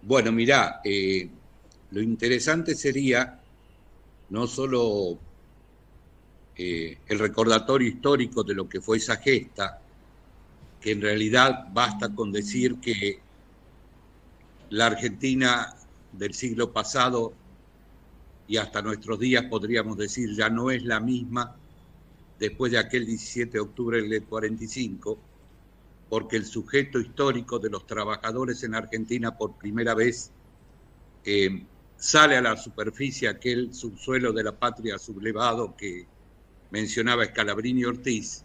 Bueno, mirá, lo interesante sería no solo el recordatorio histórico de lo que fue esa gesta, que en realidad basta con decir que la Argentina del siglo pasado y hasta nuestros días podríamos decir ya no es la misma después de aquel 17 de octubre del 45, porque el sujeto histórico de los trabajadores en Argentina por primera vez eh, sale a la superficie aquel subsuelo de la patria sublevado que mencionaba Scalabrini Ortiz,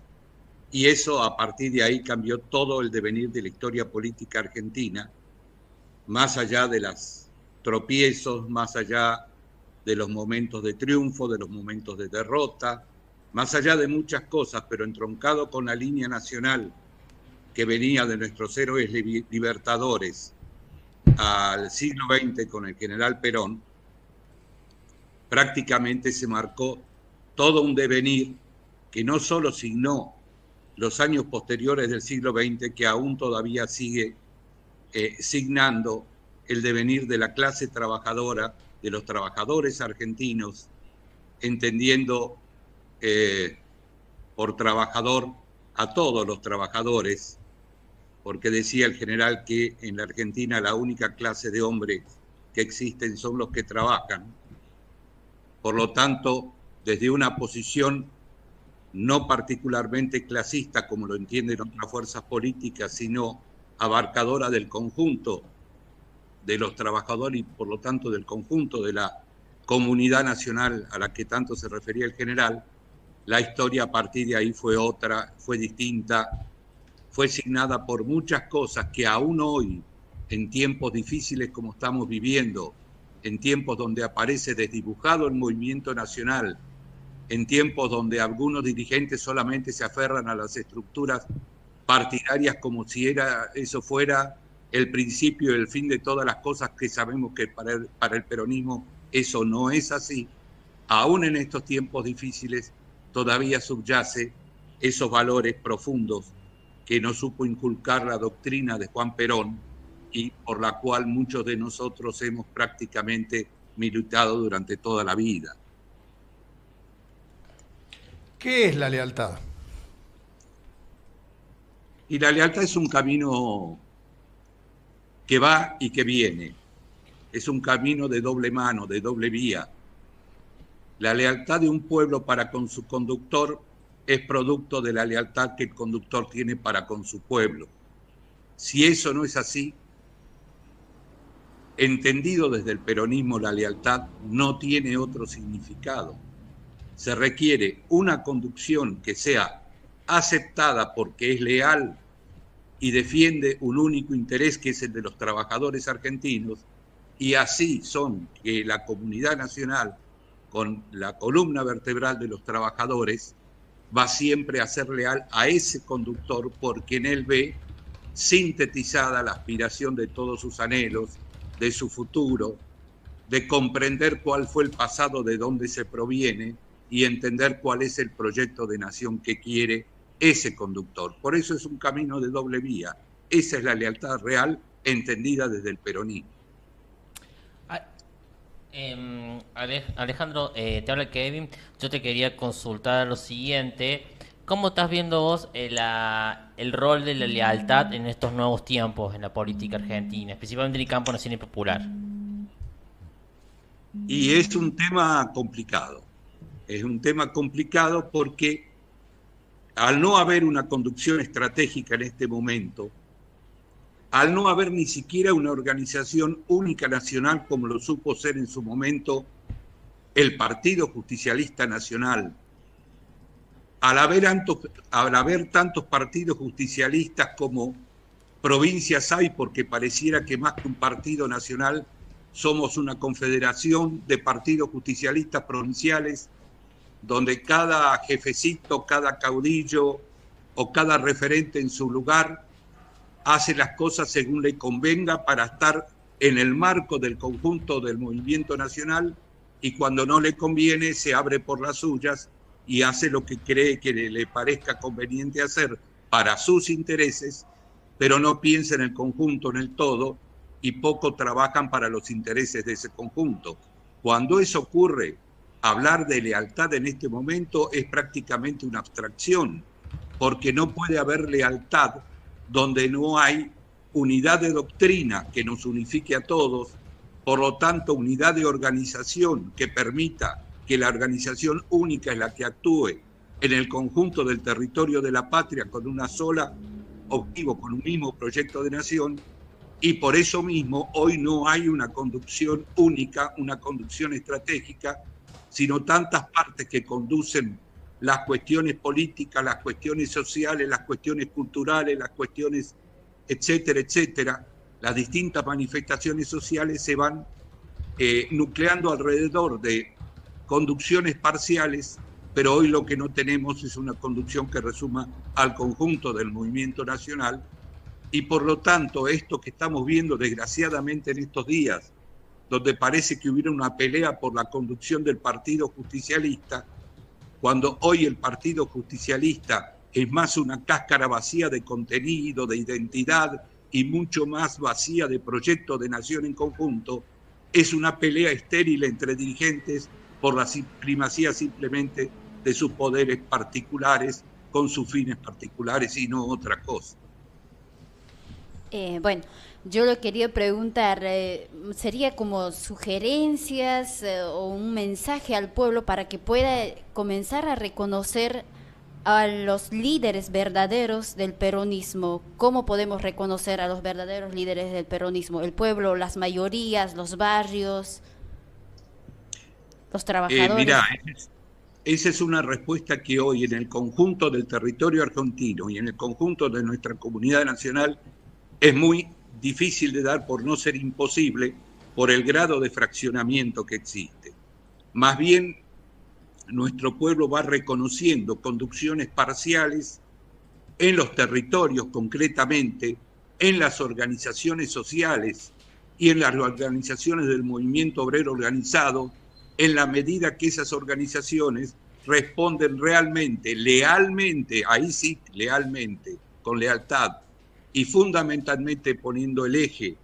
y eso a partir de ahí cambió todo el devenir de la historia política argentina, más allá de los tropiezos, más allá de los momentos de triunfo, de los momentos de derrota, más allá de muchas cosas, pero entroncado con la línea nacional que venía de nuestros héroes libertadores al siglo XX con el general Perón, prácticamente se marcó todo un devenir que no solo signó los años posteriores del siglo XX, que aún todavía sigue signando el devenir de la clase trabajadora, de los trabajadores argentinos, entendiendo por trabajador a todos los trabajadores, porque decía el general que en la Argentina la única clase de hombres que existen son los que trabajan. Por lo tanto, desde una posición no particularmente clasista, como lo entienden otras fuerzas políticas, sino abarcadora del conjunto de los trabajadores y por lo tanto del conjunto de la comunidad nacional a la que tanto se refería el general, la historia a partir de ahí fue otra, fue distinta, fue signada por muchas cosas que aún hoy, en tiempos difíciles como estamos viviendo, en tiempos donde aparece desdibujado el movimiento nacional, en tiempos donde algunos dirigentes solamente se aferran a las estructuras partidarias como si eso fuera el principio y el fin de todas las cosas, que sabemos que para el peronismo eso no es así. Aún en estos tiempos difíciles todavía subyace esos valores profundos que nos supo inculcar la doctrina de Juan Perón y por la cual muchos de nosotros hemos prácticamente militado durante toda la vida. ¿Qué es la lealtad? Y la lealtad es un camino que va y que viene. Es un camino de doble mano, de doble vía. La lealtad de un pueblo para con su conductor es producto de la lealtad que el conductor tiene para con su pueblo. Si eso no es así, entendido desde el peronismo, la lealtad no tiene otro significado. Se requiere una conducción que sea aceptada porque es leal y defiende un único interés, que es el de los trabajadores argentinos, y así son que la comunidad nacional, con la columna vertebral de los trabajadores, va siempre a ser leal a ese conductor porque en él ve sintetizada la aspiración de todos sus anhelos, de su futuro, de comprender cuál fue el pasado, de dónde se proviene y entender cuál es el proyecto de nación que quiere ese conductor. Por eso es un camino de doble vía. Esa es la lealtad real entendida desde el peronismo. Alejandro, te habla Kevin. Yo te quería consultar lo siguiente. ¿Cómo estás viendo vos el rol de la lealtad en estos nuevos tiempos en la política argentina, específicamente en el campo nacional y popular? Y es un tema complicado. Es un tema complicado porque al no haber una conducción estratégica en este momento, al no haber ni siquiera una organización única nacional como lo supo ser en su momento el Partido Justicialista Nacional, al haber tantos partidos justicialistas como provincias hay, porque pareciera que más que un partido nacional somos una confederación de partidos justicialistas provinciales, donde cada jefecito, cada caudillo o cada referente en su lugar hace las cosas según le convenga para estar en el marco del conjunto del movimiento nacional, y cuando no le conviene se abre por las suyas y hace lo que cree que le parezca conveniente hacer para sus intereses, pero no piensa en el conjunto, en el todo, y poco trabajan para los intereses de ese conjunto. Cuando eso ocurre, hablar de lealtad en este momento es prácticamente una abstracción, porque no puede haber lealtad donde no hay unidad de doctrina que nos unifique a todos, por lo tanto unidad de organización que permita que la organización única es la que actúe en el conjunto del territorio de la patria con una sola objetivo, con un mismo proyecto de nación, y por eso mismo hoy no hay una conducción única, una conducción estratégica, sino tantas partes que conducen las cuestiones políticas, las cuestiones sociales, las cuestiones culturales, las cuestiones, etcétera, etcétera. Las distintas manifestaciones sociales se van nucleando alrededor de conducciones parciales, pero hoy lo que no tenemos es una conducción que resuma al conjunto del movimiento nacional, y por lo tanto esto que estamos viendo desgraciadamente en estos días, donde parece que hubiera una pelea por la conducción del Partido Justicialista, cuando hoy el Partido Justicialista es más una cáscara vacía de contenido, de identidad y mucho más vacía de proyecto de nación en conjunto, es una pelea estéril entre dirigentes por la primacía simplemente de sus poderes particulares con sus fines particulares y no otra cosa. Bueno, yo lo quería preguntar, ¿sería como sugerencias o un mensaje al pueblo para que pueda comenzar a reconocer a los líderes verdaderos del peronismo? ¿Cómo podemos reconocer a los verdaderos líderes del peronismo? ¿El pueblo, las mayorías, los barrios, los trabajadores? Mirá, esa es una respuesta que hoy en el conjunto del territorio argentino y en el conjunto de nuestra comunidad nacional es muy difícil de dar, por no ser imposible, por el grado de fraccionamiento que existe. Más bien, nuestro pueblo va reconociendo conducciones parciales en los territorios, concretamente en las organizaciones sociales y en las organizaciones del movimiento obrero organizado, en la medida que esas organizaciones responden realmente, lealmente, ahí sí, lealmente, con lealtad, y fundamentalmente poniendo el eje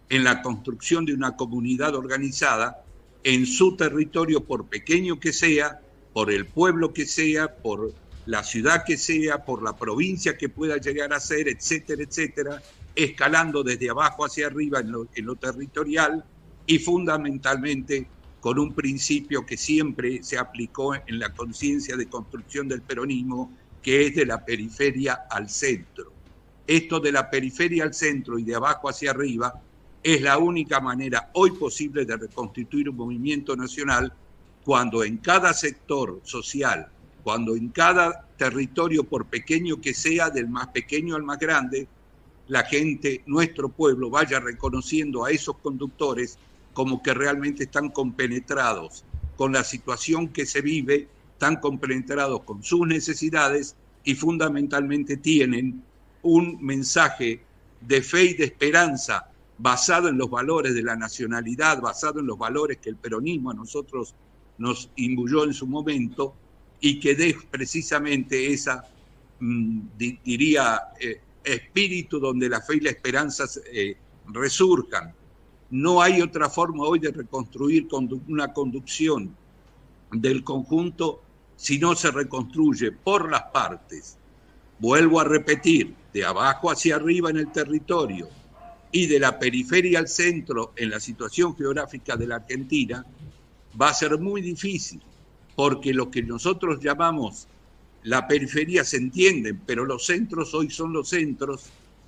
en la construcción de una comunidad organizada en su territorio, por pequeño que sea, por el pueblo que sea, por la ciudad que sea, por la provincia que pueda llegar a ser, etcétera, etcétera, escalando desde abajo hacia arriba en lo territorial y fundamentalmente con un principio que siempre se aplicó en la conciencia de construcción del peronismo, que es de la periferia al centro. Esto de la periferia al centro y de abajo hacia arriba es la única manera hoy posible de reconstituir un movimiento nacional, cuando en cada sector social, cuando en cada territorio, por pequeño que sea, del más pequeño al más grande, la gente, nuestro pueblo, vaya reconociendo a esos conductores como que realmente están compenetrados con la situación que se vive, están compenetrados con sus necesidades y fundamentalmente tienen un mensaje de fe y de esperanza basado en los valores de la nacionalidad, basado en los valores que el peronismo a nosotros nos imbuyó en su momento, y que dé precisamente esa, diría, espíritu donde la fe y la esperanza resurjan. No hay otra forma hoy de reconstruir una conducción del conjunto si no se reconstruye por las partes. Vuelvo a repetir, de abajo hacia arriba en el territorio y de la periferia al centro en la situación geográfica de la Argentina, va a ser muy difícil, porque lo que nosotros llamamos la periferia se entienden, pero los centros hoy son los centros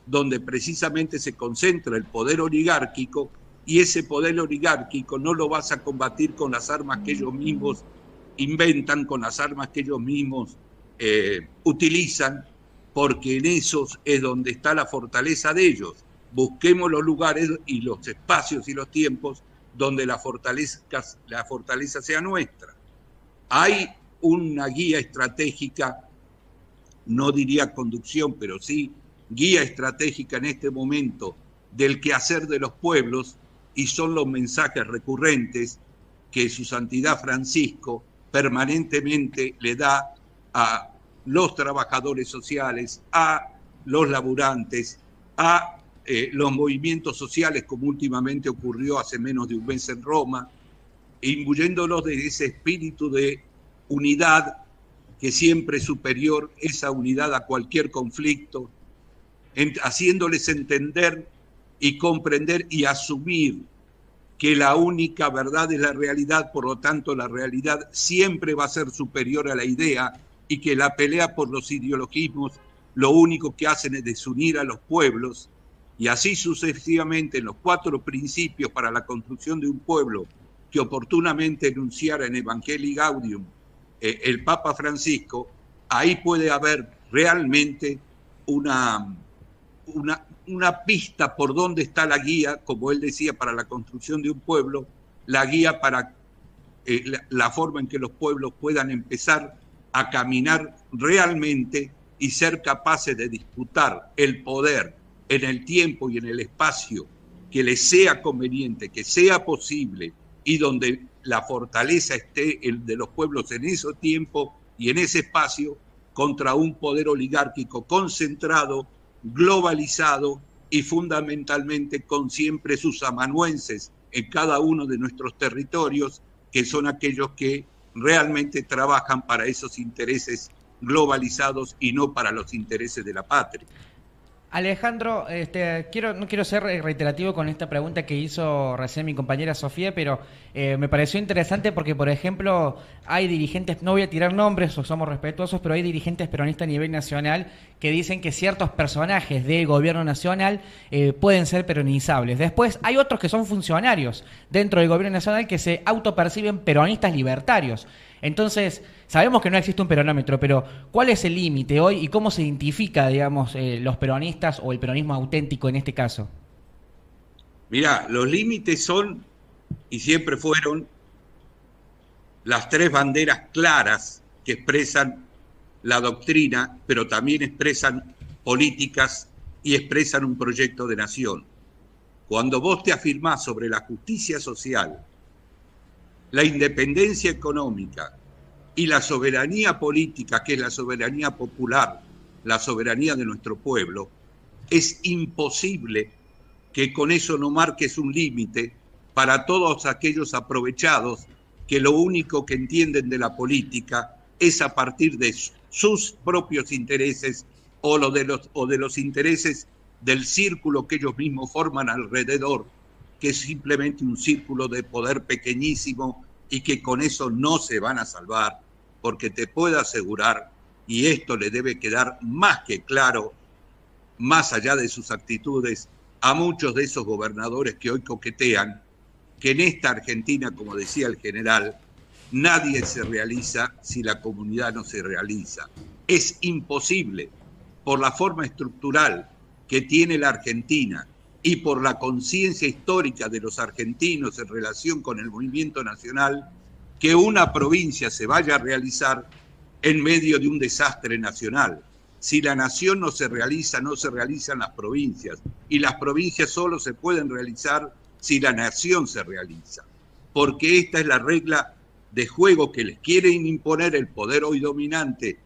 donde precisamente se concentra el poder oligárquico, y ese poder oligárquico no lo vas a combatir con las armas que ellos mismos inventan, con las armas que ellos mismos utilizan, porque en esos es donde está la fortaleza de ellos. Busquemos los lugares y los espacios y los tiempos donde la fortaleza sea nuestra. Hay una guía estratégica, no diría conducción, pero sí guía estratégica en este momento del quehacer de los pueblos, y son los mensajes recurrentes que su santidad Francisco permanentemente le da a los trabajadores sociales, a los laburantes, a los movimientos sociales, como últimamente ocurrió hace menos de un mes en Roma, imbuyéndolos de ese espíritu de unidad que siempre es superior, esa unidad a cualquier conflicto, haciéndoles entender y comprender y asumir que la única verdad es la realidad, por lo tanto la realidad siempre va a ser superior a la idea, y que la pelea por los ideologismos lo único que hacen es desunir a los pueblos, y así sucesivamente en los 4 principios para la construcción de un pueblo que oportunamente enunciara en Evangelii Gaudium el Papa Francisco. Ahí puede haber realmente una pista por dónde está la guía, como él decía, para la construcción de un pueblo, la guía para la forma en que los pueblos puedan empezar a caminar realmente y ser capaces de disputar el poder en el tiempo y en el espacio que les sea conveniente, que sea posible, y donde la fortaleza esté de los pueblos en ese tiempo y en ese espacio, contra un poder oligárquico concentrado, globalizado y fundamentalmente con siempre sus amanuenses en cada uno de nuestros territorios, que son aquellos que realmente trabajan para esos intereses globalizados y no para los intereses de la patria. Alejandro, no quiero ser reiterativo con esta pregunta que hizo recién mi compañera Sofía, pero me pareció interesante porque, por ejemplo, hay dirigentes, no voy a tirar nombres o somos respetuosos, pero hay dirigentes peronistas a nivel nacional que dicen que ciertos personajes del gobierno nacional pueden ser peronizables. Después hay otros que son funcionarios dentro del gobierno nacional que se autoperciben peronistas libertarios. Entonces, sabemos que no existe un peronómetro, pero ¿cuál es el límite hoy y cómo se identifica, digamos, los peronistas o el peronismo auténtico en este caso? Mirá, los límites son, y siempre fueron, las 3 banderas claras que expresan la doctrina, pero también expresan políticas y expresan un proyecto de nación. Cuando vos te afirmás sobre la justicia social, la independencia económica y la soberanía política, que es la soberanía popular, la soberanía de nuestro pueblo, es imposible que con eso no marques un límite para todos aquellos aprovechados que lo único que entienden de la política es a partir de sus propios intereses o de los intereses del círculo que ellos mismos forman alrededor, que es simplemente un círculo de poder pequeñísimo y que con eso no se van a salvar, porque te puedo asegurar, y esto le debe quedar más que claro, más allá de sus actitudes, a muchos de esos gobernadores que hoy coquetean, que en esta Argentina, como decía el general, nadie se realiza si la comunidad no se realiza. Es imposible, por la forma estructural que tiene la Argentina y por la conciencia histórica de los argentinos en relación con el movimiento nacional, que una provincia se vaya a realizar en medio de un desastre nacional. Si la nación no se realiza, no se realizan las provincias, y las provincias solo se pueden realizar si la nación se realiza, porque esta es la regla de juego que les quieren imponer el poder hoy dominante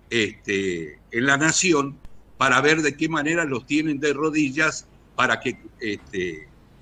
en la nación, para ver de qué manera los tienen de rodillas para que,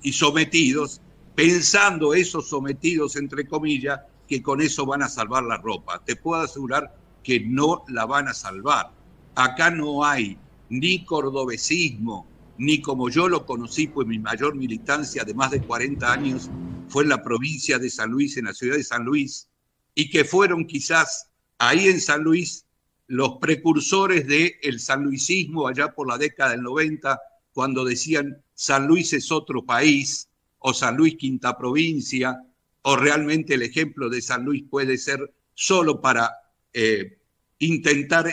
y sometidos, pensando esos sometidos, entre comillas, que con eso van a salvar la ropa. Te puedo asegurar que no la van a salvar. Acá no hay ni cordobesismo, ni como yo lo conocí, pues mi mayor militancia de más de 40 años fue en la provincia de San Luis, en la ciudad de San Luis, y que fueron quizás ahí en San Luis los precursores del sanluisismo allá por la década del 90, cuando decían San Luis es otro país, o San Luis quinta provincia, o realmente el ejemplo de San Luis puede ser solo para intentar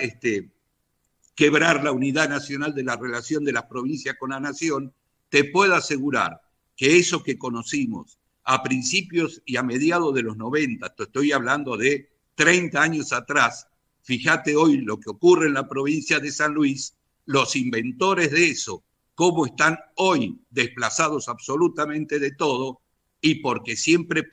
quebrar la unidad nacional de la relación de las provincias con la nación. Te puedo asegurar que eso que conocimos a principios y a mediados de los 90, te estoy hablando de 30 años atrás, fíjate hoy lo que ocurre en la provincia de San Luis, los inventores de eso, cómo están hoy desplazados absolutamente de todo, y porque siempre,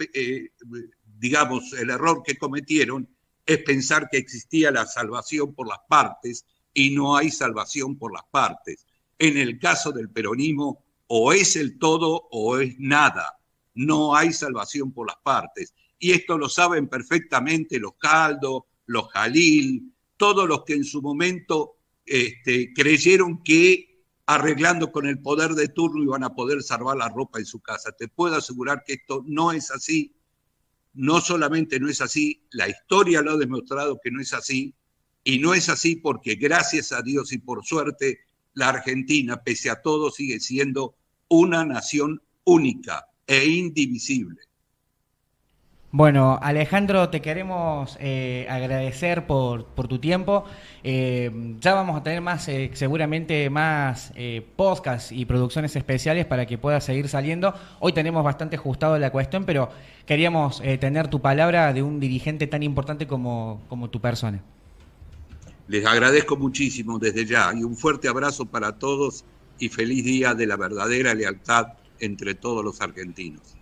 digamos, el error que cometieron es pensar que existía la salvación por las partes, y no hay salvación por las partes. En el caso del peronismo, o es el todo o es nada. No hay salvación por las partes. Y esto lo saben perfectamente los Caldo, los Jalil, todos los que en su momento creyeron que arreglando con el poder de turno iban a poder salvar la ropa en su casa. Te puedo asegurar que esto no es así. No solamente no es así, la historia lo ha demostrado que no es así, y no es así porque gracias a Dios y por suerte la Argentina, pese a todo, sigue siendo una nación única e indivisible. Bueno, Alejandro, te queremos agradecer por tu tiempo. Ya vamos a tener más, seguramente más podcasts y producciones especiales para que puedas seguir saliendo. Hoy tenemos bastante ajustado la cuestión, pero queríamos tener tu palabra de un dirigente tan importante como tu persona. Les agradezco muchísimo desde ya y un fuerte abrazo para todos y feliz día de la verdadera lealtad entre todos los argentinos.